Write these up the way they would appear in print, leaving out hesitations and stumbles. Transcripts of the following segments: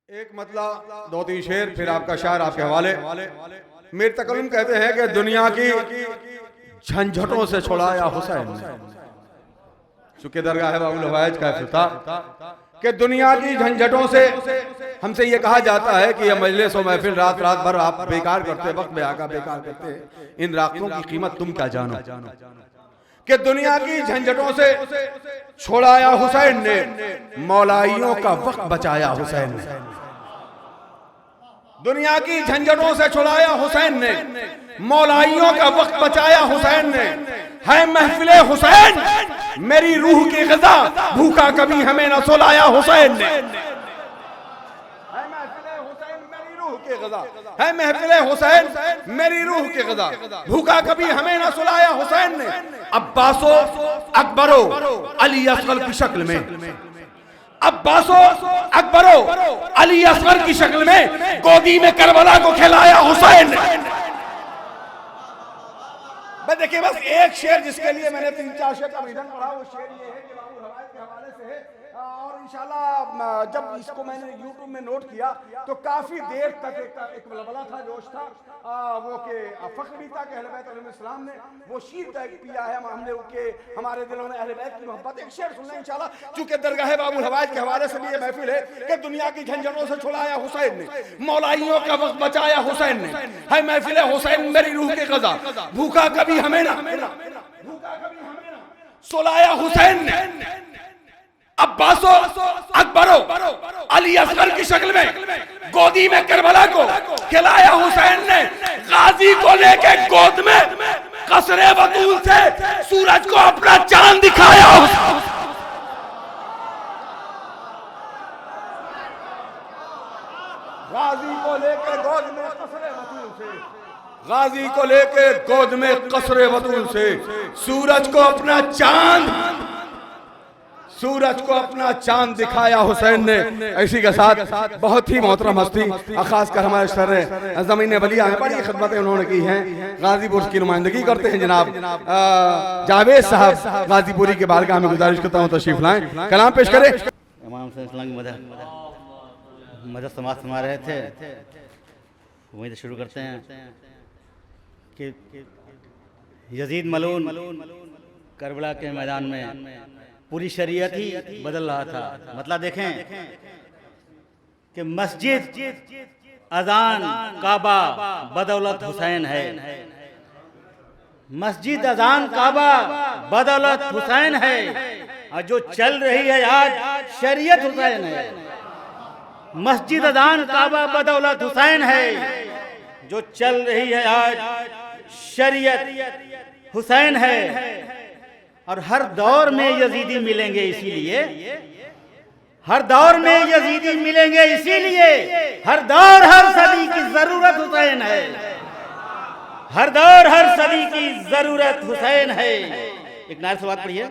एक मतलब दो तीन शेर फिर आपका शायर आपके हवाले। मीर तकल्लुम कहते हैं कि दुनिया की झंझटों से छुड़ाया हुसैन ने, चूंकि दरगाह बाबुल हवाइज का इफ्तिताह कि दुनिया की झंझटों से हमसे ये कहा जाता है कि यह मजलिस और महफिल रात रात भर आप बेकार करते, वक्त में आका बेकार करते, इन रातों की कीमत तुम क्या जानो। कि दुनिया की झंझटों से छोड़ाया हुसैन ने, मौलाइयों का वक्त बचाया हुसैन ने। दुनिया की झंझटों से छुड़ाया हुसैन ने, मौलाइयों का वक्त बचाया हुसैन ने। है महफिले हुसैन मेरी रूह की ग़िज़ा, भूखा कभी हमें न सुलाया हुसैन ने। है महफिले हुसैन मेरी रूह की ग़िज़ा, भूखा कभी हमें न सुलाया हुसैन ने। अब्बासो अकबरो अली असगर की शक्ल में, अब्बासो अकबरो अली असगर की शक्ल में गोदी में करबला को खिलाया हुसैन ने। देखिए बस एक शेर जिसके लिए मैंने 3-4 शेर का विधान पढ़ा, वो शेर ये है कि बाबुल हवाइज के हवाले से है। और इंशाल्लाह जब इसको मैंने YouTube में नोट किया तो काफी देर तक एक बलबला था, जोश था, वो के फख्र भी था कि अहले बैत अलैहिस्सलाम ने वो शीर तक पिया है, हमने उनके हमारे दिलों में अहले बैत की मोहब्बत। एक शेर सुनना इंशाल्लाह, चूंकि दरगाह बाबुल हवाइज के हवाले से भी ये महफिल है कि दुनिया की झंझटों से छुड़ाया हुसैन ने, मौलाइयों का वक्त बचाया हुसैन ने। है महफिल हुसैन मेरी रूह की ग़िज़ा, भूखा कभी हमें ना सुलाया हुसैन ने। अब्बासो अकबरो अली असगर की शक्ल में गोदी में करबला को खिलाया हुसैन ने। गाजी को लेके गोद में कसरे बतूल से सूरज को अपना चांद दिखाया। गाजी को लेके गोद में कसरे बतूल से, गाजी को लेके गोद में कसरे बतूल से सूरज को अपना चांद, सूरज को अपना चांद दिखाया हुसैन ने। इसी के साथ बहुत ही मोहतरम हस्ती, खासकर हमारे शहर ज़मीन बलिया में बड़ी खिदमतें उन्होंने की हैं, गाजीपुर की नुमाइंदगी करते हैं जनाब जावेद साहब गाजीपुरी के बारगाह में गुजारिश करता हूँ तशरीफ लाएं, कलाम पेश करें। इमाम की मदद समाज सुना रहे थे, वहीं से शुरू करते हैं कि यजीद मलून करबला के मैदान में पूरी शरीयत ही बदल रहा था। मतलब देखें कि मस्जिद, अजान, काबा बदौलत हुसैन है। मस्जिद, अजान, काबा बदौलत हुसैन है, और जो चल रही है आज शरीयत हुसैन है। मस्जिद, अजान, काबा बदौलत हुसैन है, जो चल रही है आज शरीयत हुसैन है। और हर दौर में यजीदी मिलेंगे, इसीलिए हर दौर में यजीदी मिलेंगे, इसीलिए हर दौर हर सदी की जरूरत हुसैन है। हर दौर हर सदी की जरूरत हुसैन है। एक नारे से बात पढ़िए।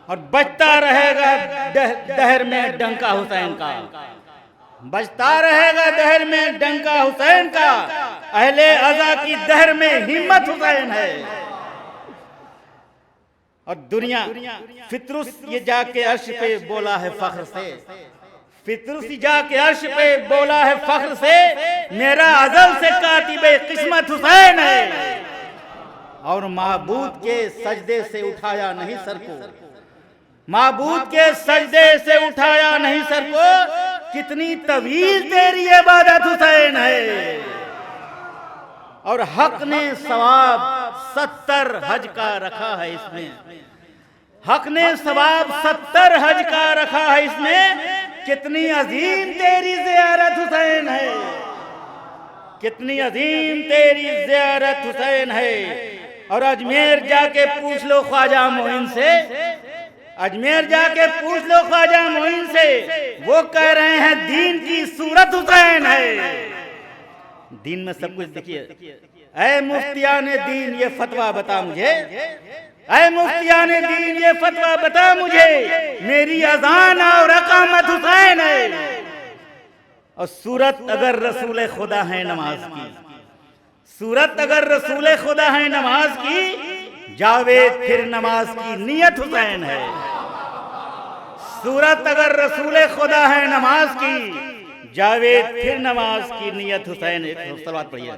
और बजता रहेगा दहर में डंका हुसैन का, बजता रहेगा दहर में डंका हुसैन का, अहले अज़ा की दहर में हिम्मत हुसैन है। और दुनिया फितरुस ये जाके अर्श पे बोला है फख्र से, फितरुस जाके अर्श पे बोला है फख्र से, मेरा अज़ल से कातिबे किस्मत हुसैन है। और महबूद के सजदे से उठाया नहीं सर को, महबूद के सजदे से उठाया नहीं सर को, कितनी तवील तेरी इबादत हुसैन है। और हक ने सवाब 70 हज का रखा है इसमें, हक ने सवाब 70 हज का रखा है इसमें, कितनी अजीम तेरी ज़ियारत हुसैन है, कितनी अजीम तेरी ज़ियारत हुसैन है। और अजमेर जाके पूछ लो ख्वाजा मोइन से, अजमेर जाके पूछ लो ख्वाजा मोइन से, वो कह रहे हैं दीन की सूरत हुसैन है। दीन में सब कुछ देखिए। ऐ मुफ्तियाने दीन ये फतवा बता मुझे, ऐ मुफ्तियाने दीन ये फतवा बता मुझे, मेरी अजान और अकामत हुसैन है। और सूरत अगर रसूल खुदा है नमाज की, सूरत अगर रसूल खुदा है नमाज की, जावेद फिर नमाज की नियत हुसैन है। सूरत अगर रसूल खुदा है नमाज की, जावेद फिर नमाज की नियत हुसैन। एक सलवात पढ़िए।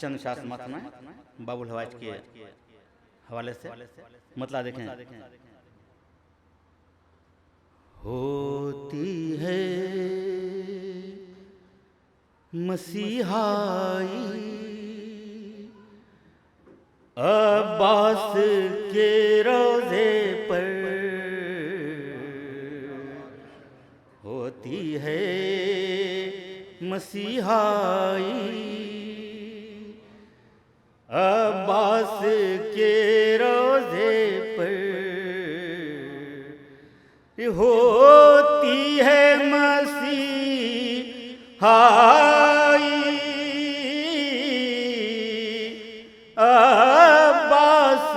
चंद शास्त्र मत में बाबुल हवाज के हवाले से मतलब देखें। होती है मसीहाई अब्बास के रोज़े पर, होती है मसीहाई अब्बास के रोज़े पर, होती है मसीहाई अब्बास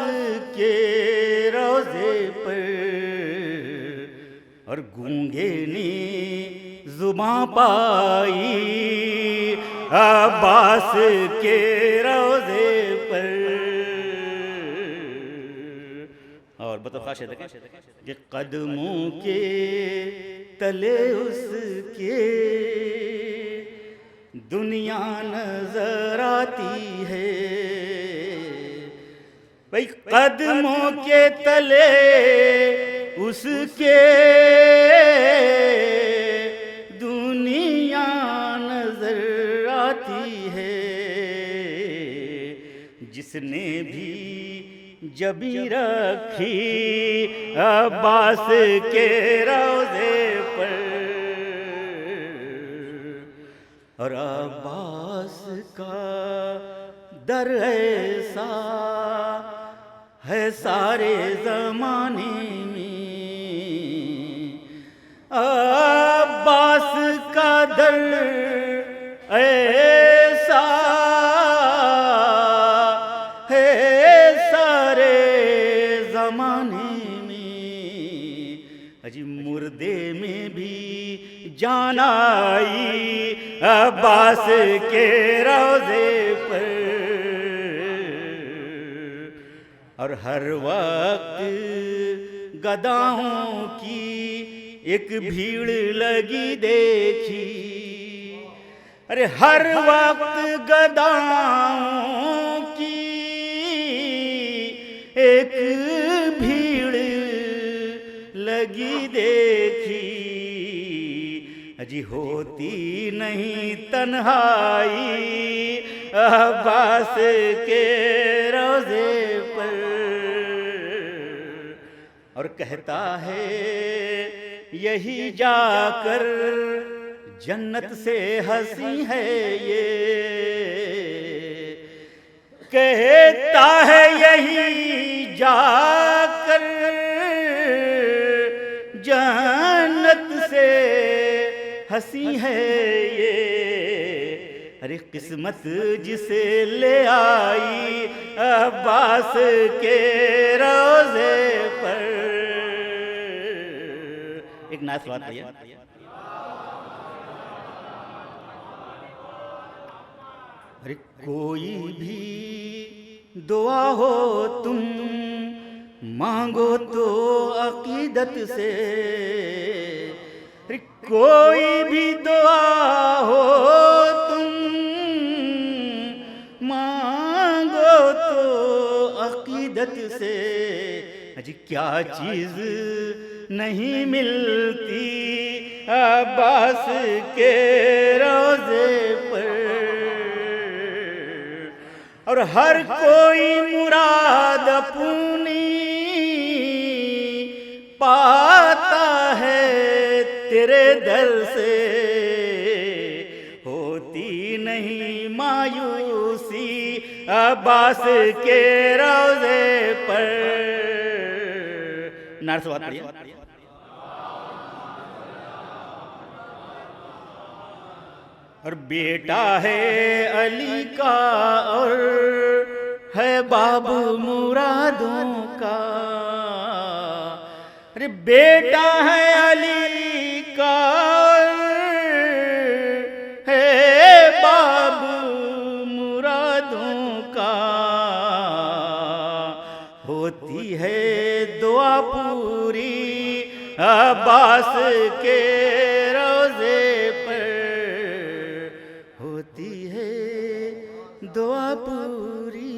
के रोज़े पर, और गूंगे ने जुबां पाई अब्बास के रोज़े पर। और बताओ खाशे देखें कि कदमों के तले उसके दुनिया नजर आती है। भाई कदमों के तले उसके दुनिया नजर आती है। जिसने भी जबी रखी अब्बास के रोज़े पर, और अब्बास का दर ऐसा है सारे ज़माने में, अब्बास का दर ऐसा है सारे ज़माने में। अजी मुर्दे में भी जान आई अब्बास के रोज़े पर, और हर वक्त गदाहों की एक भीड़ लगी देखी। अरे हर वक्त गदाहों की एक भीड़ लगी देखी। अजी होती नहीं तन्हाई अब्बास के रोज़े पर, और कहता है यही जाकर जन्नत से हंसी है ये, कहता है यही जाकर जन्नत से हंसी है ये। अरे किस्मत जिसे ले आई अब्बास के रोज़े पर। एक नात बात है, अरे कोई भी दुआ हो तुम मांगो तो अकीदत से, अरे कोई भी दुआ हो तुम मांगो तो अकीदत से। अजी क्या चीज़ नहीं मिलती अब्बास के रोज़े पर, और हर कोई मुराद अपनी पाता है तेरे दर से। होती नहीं मायूसी अब्बास के रोज़े पर। नार्स बात पढ़िए। और बेटा है अली का और है बाबू मुरादों का। अरे बेटा है अली का है बाबू मुरादों का, होती है दुआ पूरी अब्बास के रोज़े पर, होती है दुआ पूरी।